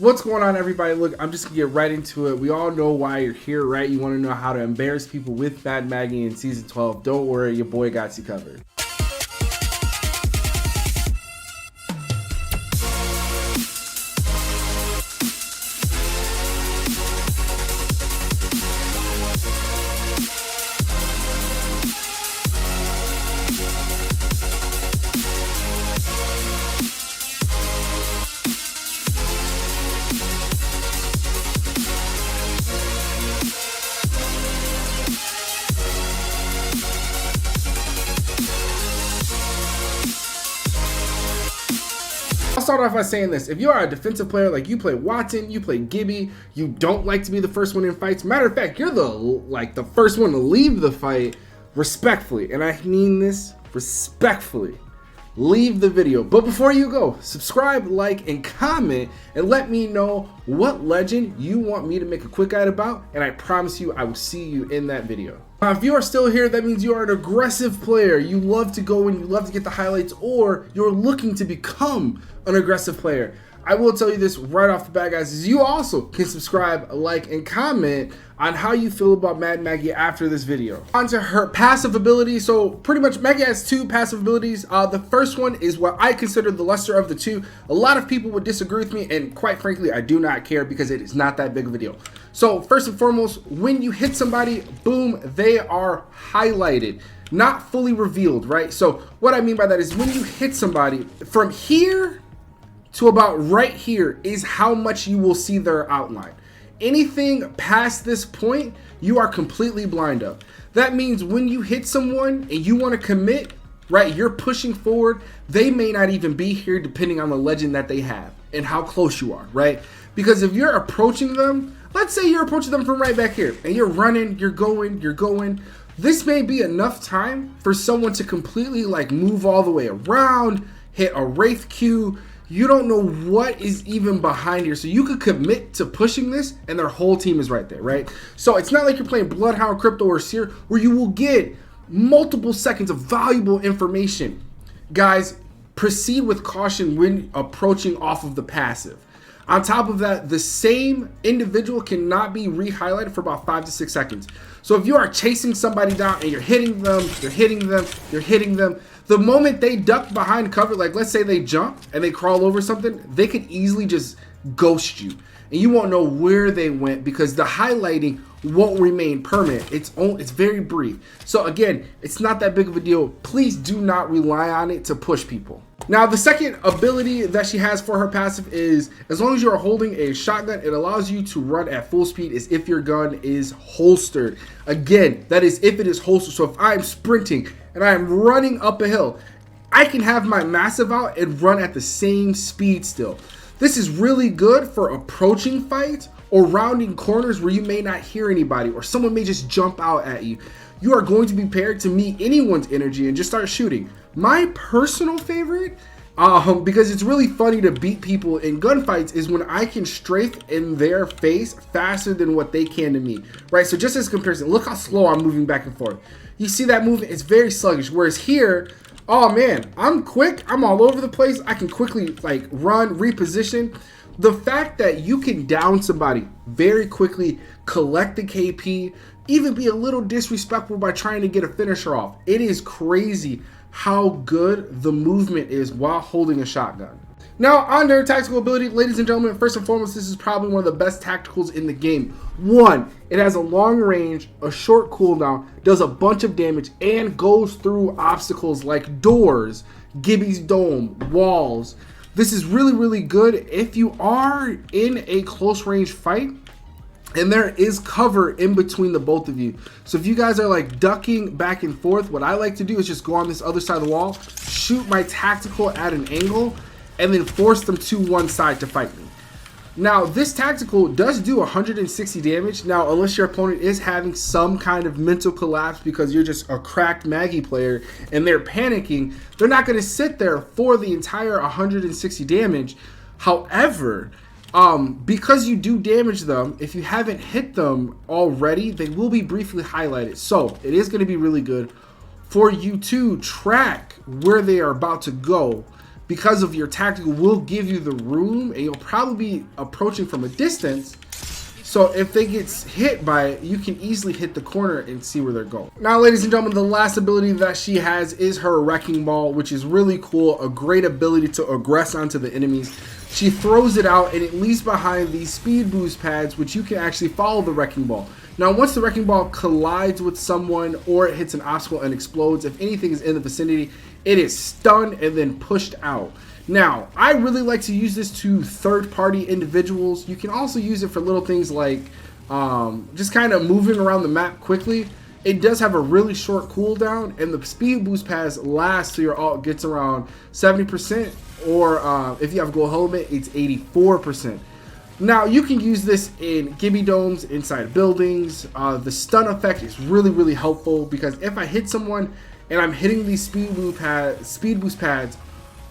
What's going on, everybody? Look, I'm just gonna get right into it. We all know why you're here, right? You want to know how to embarrass people with Mad Maggie in season 12. Don't worry, your boy got you covered. I'll start off by saying this. If you are a defensive player, like you play Watson, you play Gibby, you don't like to be the first one in fights. Matter of fact, you're the first one to leave the fight, respectfully. And I mean this respectfully. Leave the video. But before you go, subscribe, like, and comment, and let me know what legend you want me to make a quick guide about, and I promise you I will see you in that video. Now, if you are still here, that means you are an aggressive player. You love to go and you love to get the highlights, or you're looking to become an aggressive player. I will tell you this right off the bat, guys, is you also can subscribe, like, and comment on how you feel about Mad Maggie after this video. On to her passive ability. So pretty much Maggie has two passive abilities. The first one is what I consider the lesser of the two. A lot of people would disagree with me, and quite frankly, I do not care because it is not that big of a deal. So first and foremost, when you hit somebody, boom, they are highlighted, not fully revealed, right? So what I mean by that is when you hit somebody from here to about right here is how much you will see their outline. Anything past this point, you are completely blind of. That means when you hit someone and you want to commit, right, you're pushing forward, they may not even be here depending on the legend that they have and how close you are, right? Because if you're approaching them, let's say you're approaching them from right back here and you're running, you're going, this may be enough time for someone to completely like move all the way around, hit a Wraith Q. You don't know what is even behind here. So you could commit to pushing this and their whole team is right there, right? So it's not like you're playing Bloodhound, Crypto, or Seer where you will get multiple seconds of valuable information. Guys, proceed with caution when approaching off of the passive. On top of that, the same individual cannot be re-highlighted for about 5 to 6 seconds. So if you are chasing somebody down and you're hitting them, the moment they duck behind cover, like let's say they jump and they crawl over something, they could easily just ghost you. And you won't know where they went because the highlighting won't remain permanent. It's very brief. So again, it's not that big of a deal. Please do not rely on it to push people. Now, the second ability that she has for her passive is as long as you are holding a shotgun, it allows you to run at full speed as if your gun is holstered. Again, that is if it is holstered. So if I'm sprinting and I'm running up a hill, I can have my massive out and run at the same speed still. This is really good for approaching fights or rounding corners where you may not hear anybody or someone may just jump out at you. You are going to be paired to meet anyone's energy and just start shooting. My personal favorite, because it's really funny to beat people in gunfights, is when I can strafe in their face faster than what they can to me, right? So just as a comparison, look how slow I'm moving back and forth. You see that movement? It's very sluggish, whereas here, oh man, I'm quick, I'm all over the place. I can quickly like run, reposition. The fact that you can down somebody very quickly, collect the KP, even be a little disrespectful by trying to get a finisher off. It is crazy how good the movement is while holding a shotgun. Now, on to her tactical ability, ladies and gentlemen, first and foremost, this is probably one of the best tacticals in the game. One, it has a long range, a short cooldown, does a bunch of damage, and goes through obstacles like doors, Gibby's dome, walls. This is really, really good if you are in a close range fight and there is cover in between the both of you. So if you guys are like ducking back and forth, what I like to do is just go on this other side of the wall, shoot my tactical at an angle, and then force them to one side to fight me. Now, this tactical does do 160 damage. Now, unless your opponent is having some kind of mental collapse because you're just a cracked Maggie player and they're panicking, they're not going to sit there for the entire 160 damage. However, because you do damage them, if you haven't hit them already, they will be briefly highlighted. So it is going to be really good for you to track where they are about to go, because of your tactical, will give you the room, and you'll probably be approaching from a distance. So if they get hit by it, you can easily hit the corner and see where they're going. Now, ladies and gentlemen, the last ability that she has is her Wrecking Ball, which is really cool. A great ability to aggress onto the enemies. She throws it out and it leaves behind these speed boost pads, which you can actually follow the Wrecking Ball. Now, once the Wrecking Ball collides with someone or it hits an obstacle and explodes, if anything is in the vicinity, it is stunned and then pushed out. Now, I really like to use this to third-party individuals. You can also use it for little things like just kind of moving around the map quickly. It does have a really short cooldown, and the speed boost pass lasts till your ult gets around 70%, or if you have gold helmet, it's 84%. Now, you can use this in Gibby domes, inside buildings. The stun effect is really, really helpful, because if I hit someone and I'm hitting these speed boost pads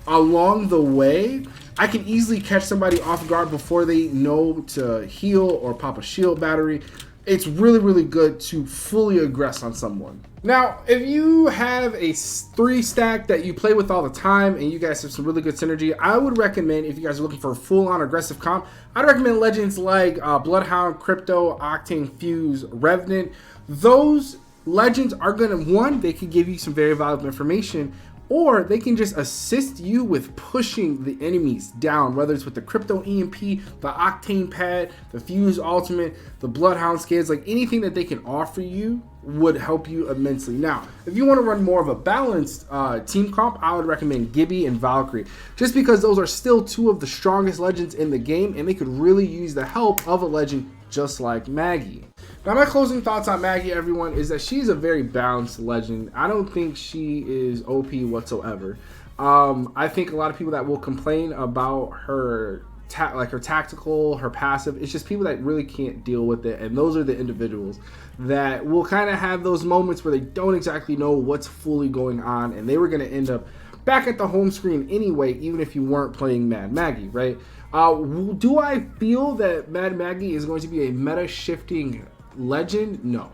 along the way, I can easily catch somebody off guard before they know to heal or pop a shield battery. It's really, really good to fully aggress on someone. Now, if you have a 3-stack that you play with all the time and you guys have some really good synergy, I would recommend, if you guys are looking for a full-on aggressive comp, I'd recommend legends like Bloodhound, Crypto, Octane, Fuse, Revenant. Those legends are going to, one, they can give you some very valuable information, or they can just assist you with pushing the enemies down, whether it's with the Crypto EMP, the Octane Pad, the Fuse Ultimate, the Bloodhound Skids, like anything that they can offer you would help you immensely. Now, if you want to run more of a balanced team comp, I would recommend Gibby and Valkyrie, just because those are still 2 of the strongest legends in the game, and they could really use the help of a legend just like Maggie. Now, my closing thoughts on Maggie, everyone, is that she's a very balanced legend. I don't think she is OP whatsoever. I think a lot of people that will complain about her her tactical, her passive, it's just people that really can't deal with it, and those are the individuals that will kind of have those moments where they don't exactly know what's fully going on, and they were going to end up back at the home screen anyway, even if you weren't playing Mad Maggie, right? Do I feel that Mad Maggie is going to be a meta-shifting legend? No.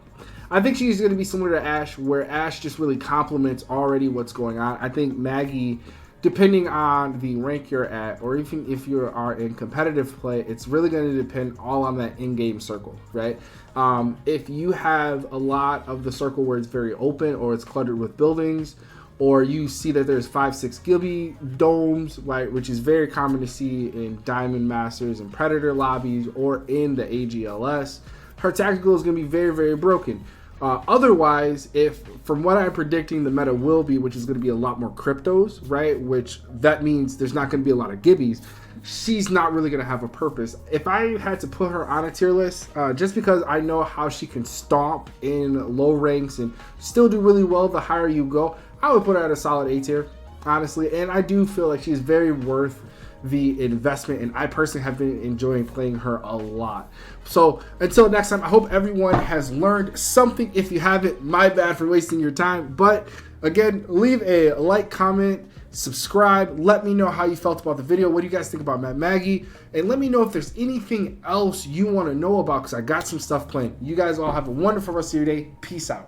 I think she's going to be similar to Ashe, where Ashe just really complements already what's going on. I think Maggie, depending on the rank you're at, or even if you are in competitive play, it's really going to depend all on that in-game circle, right? If you have a lot of the circle where it's very open, or it's cluttered with buildings, or you see that there's 5-6 Gibby domes, right, which is very common to see in Diamond Masters and Predator lobbies, or in the AGLS, her tactical is going to be very, very broken. Otherwise, if from what I'm predicting the meta will be, which is going to be a lot more cryptos, right, which that means there's not going to be a lot of Gibbies, she's not really going to have a purpose. If I had to put her on a tier list, just because I know how she can stomp in low ranks and still do really well the higher you go, I would put her at a solid A tier, honestly. And I do feel like she's very worth the investment, and I personally have been enjoying playing her a lot. So until next time, I hope everyone has learned something. If you haven't, my bad for wasting your time. But again, leave a like, comment, subscribe. Let me know how you felt about the video. What do you guys think about Mad Maggie? And let me know if there's anything else you want to know about, because I got some stuff planned. You guys all have a wonderful rest of your day. Peace out.